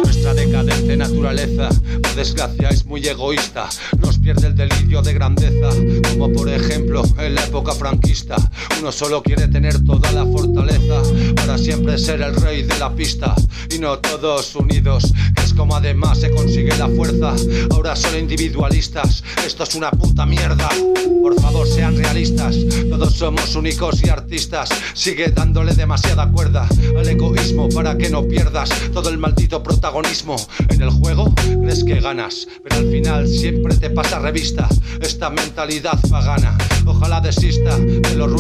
Nuestra decadente naturaleza, por desgracia, es muy egoísta. Nos pierde el delirio de grandeza, como por ejemplo en la época franquista. Uno solo quiere tener toda la fortaleza para siempre ser el rey de la pista, y no todos unidos, que es como además se consigue la fuerza. Ahora son individualistas, esto es una puta mierda. Por favor, sean realistas, todos somos únicos y artistas. Sigue dándole demasiada cuerda al egoísmo para que no pierdas todo el maldito protagonismo. En el juego crees que ganas, pero al final siempre te pasa revista esta mentalidad pagana. Ojalá desista, te lo ruego.